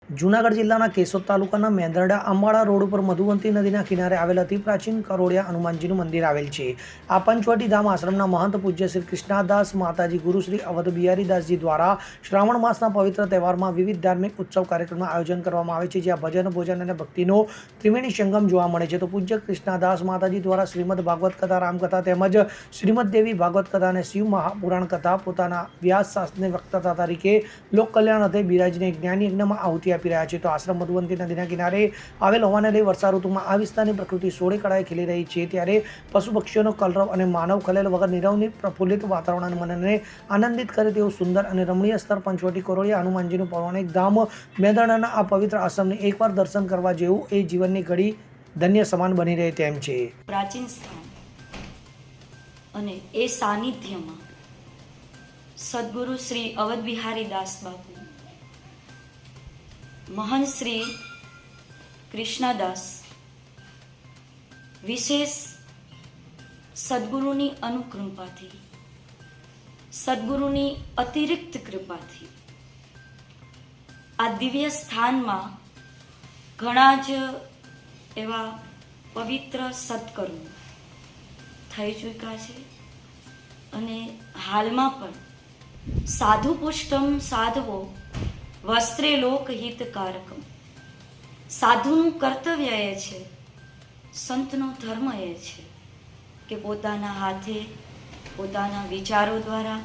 જૂનાગઢ જિલ્લાના કેશોદ તાલુકાના મેંદરડા અંબાડા રોડ ઉપર મધુવંતી નદીના કિનારે આવેલ અતિ પ્રાચીન કરોડિયા હનુમાનજીનું મંદિર આવેલ છે. આ પંચવટી ધામ આશ્રમના મહંત પૂજ્ય શ્રી કૃષ્ણાદાસ માતાજી ગુરુ શ્રી અવધ બિહારીદાસજી દ્વારા શ્રાવણ માસના પવિત્ર તહેવારમાં વિવિધ ધાર્મિક ઉત્સવ કાર્યક્રમનું આયોજન કરવામાં આવે છે, જ્યાં ભજન, ભોજન અને ભક્તિનો ત્રિવેણી સંગમ જોવા મળે છે. તો પૂજ્ય કૃષ્ણાદાસ માતાજી દ્વારા શ્રીમદ ભાગવત કથા, રામકથા તેમજ શ્રીમદ દેવી ભાગવત કથા અને શિવ મહાપુરાણ કથા પોતાના વ્યાસ શાસ્ત્રની વક્તા તરીકે લોક કલ્યાણ અર્થે બિરાજીને જ્ઞાની યજ્ઞમાં આહુતિ આપી રહ્યા છે. તો આશ્રમ મધુવંતી નદીના કિનારે આવેલ હોવાને લઈ વર્ષા ઋતુમાં આ વિસ્તારની પ્રકૃતિ સોળે કળાએ ખીલી રહી છે, ત્યારે પશુ પક્ષીઓનો કલરવ અને માનવ ખલેલ વગર નિરવની પ્રફુલ્લિત વાતાવરણ અને મનને આનંદિત કરે તેવું સુંદર અને રમણીય સ્થળ પંચવટી કરોડિયા હનુમાનજીનું પૌરાણિક ધામ મેંદરડાના આ પવિત્ર આશ્રમને એકવાર દર્શન કરવા જેવું એ જીવનની ઘડી ધન્ય સમાન બની રહે તેમ છે. પ્રાચીન સ્થાન અને એ સાનિધ્યમાં સદગુરુ શ્રી અવધ બિહારી દાસ બાપુ, મહંત શ્રી કૃષ્ણદાસ વિશેષ સદગુરુની અનુકૃપાથી, સદગુરુની અતિરિક્ત કૃપાથી આ દિવ્ય સ્થાનમાં ઘણા જ એવા પવિત્ર સત્કર્મો થઈ ચૂક્યા છે અને હાલમાં પણ સાધુ પુષ્ટમ સાધવો વસ્ત્રે લોકહિતકારકમ. સાધુનું કર્તવ્ય એ છે, સંતનો ધર્મ એ છે કે પોતાના હાથે, પોતાના વિચારો દ્વારા,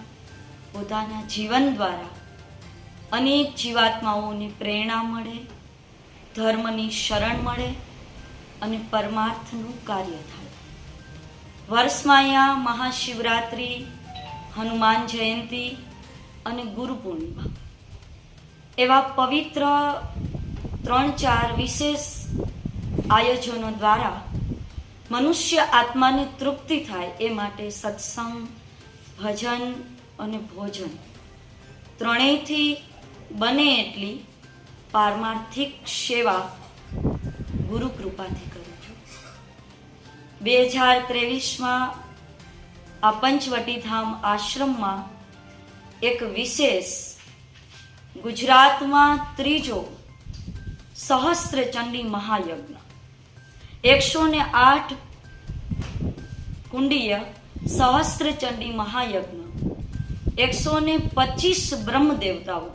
પોતાના જીવન દ્વારા અનેક જીવાત્માઓને પ્રેરણા મળે, ધર્મની શરણ મળે અને પરમાર્થનું કાર્ય થાય. વર્ષમાં અહીંયા મહાશિવરાત્રિ, હનુમાન જયંતિ અને ગુરુ પૂર્ણિમા એવા પવિત્ર 3-4 વિશેષ આયોજનો દ્વારા મનુષ્ય આત્માને તૃપ્તિ થાય એ માટે સત્સંગ, ભજન અને ભોજન ત્રણેયથી બને એટલી પારમાર્થિક સેવા ગુરુ કૃપાથી કરું છું. 2023માં આ પંચવટી ધામ આશ્રમમાં એક વિશેષ ગુજરાતમાં ત્રીજો સહસ્ત્ર ચંડી મહાયજ્ઞ, 108 કુંડીય સહસ્ત્ર ચંડી મહાયજ્ઞ, 125 બ્રહ્મ દેવતાઓ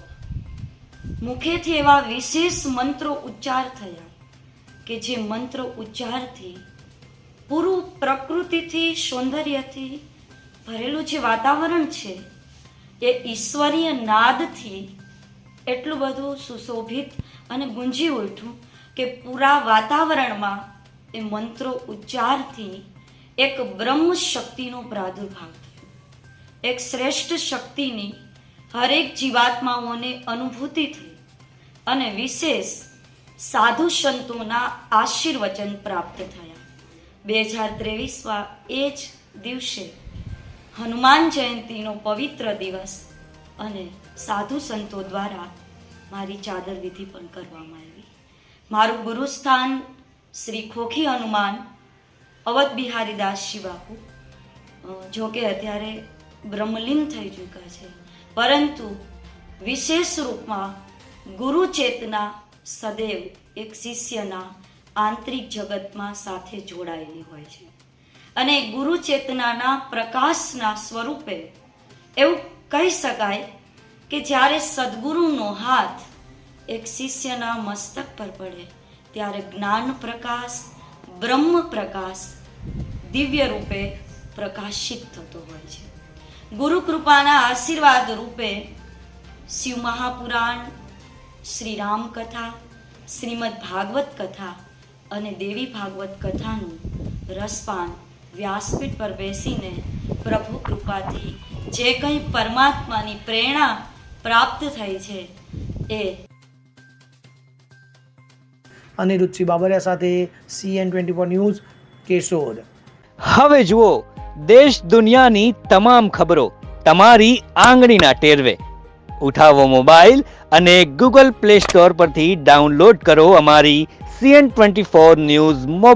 મુખેથી એવા વિશેષ મંત્રો ઉચ્ચાર થયા કે જે મંત્ર ઉચ્ચારથી પૂરું પ્રકૃતિથી, સૌંદર્યથી ભરેલું જે વાતાવરણ છે એ ઈશ્વરીય નાદથી એટલું બધું સુશોભિત અને ગુંજી ઉઠ્યું કે પૂરા વાતાવરણમાં એ મંત્રો ઉચ્ચારથી એક બ્રહ્મ શક્તિનો પ્રાદુર્ભાવ થયો. એક શ્રેષ્ઠ શક્તિની હરેક જીવાત્માઓને અનુભૂતિ થઈ અને વિશેષ સાધુ સંતોના આશીર્વચન પ્રાપ્ત થયા. 2023માં એ જ દિવસે હનુમાન જયંતિનો પવિત્ર દિવસ અને સાધુ સંતો દ્વારા મારી ચાદર વિધિ પણ કરવામાં આવી. મારું ગુરુસ્થાન શ્રી ખોખી હનુમાન અવધ બિહારી દાસજી બાપુ જો કે અત્યારે બ્રહ્મલીન થઈ ચૂક્યા છે, પરંતુ વિશેષ રૂપમાં ગુરુ ચેતના સદૈવ એક શિષ્યના આંતરિક જગતમાં સાથે જોડાયેલી હોય છે અને ગુરુ ચેતનાના પ્રકાશના સ્વરૂપે એવું કહી શકાય કે જ્યારે સદગુરુનો હાથ એક શિષ્યના મસ્તક પર પડે ત્યારે જ્ઞાન પ્રકાશ, બ્રહ્મ પ્રકાશ દિવ્ય રૂપે પ્રકાશિત થતો હોય છે. ગુરુ કૃપાના આશીર્વાદ રૂપે શિવ મહાપુરાણ, શ્રી રામ કથા, શ્રીમદ ભાગવત કથા અને દેવી ભાગવત કથાનું રસપાન વ્યાસપીઠ પર બેસીને પ્રભુ કૃપાથી જે કંઈ પરમાત્માની પ્રેરણા પ્રાપ્ત થઈ છે એ. અનિરુદ્ધસિંહ બાબરિયા સાથે CN24 ન્યૂઝ, કેશોદ. હવે જુઓ દેશ દુનિયાની તમામ ખબરો તમારી આંગળીના ટેરવે. ઉઠાવો મોબાઈલ અને Google Play Store પરથી ડાઉનલોડ કરો અમારી CN24 ન્યૂઝ મોબાઈલ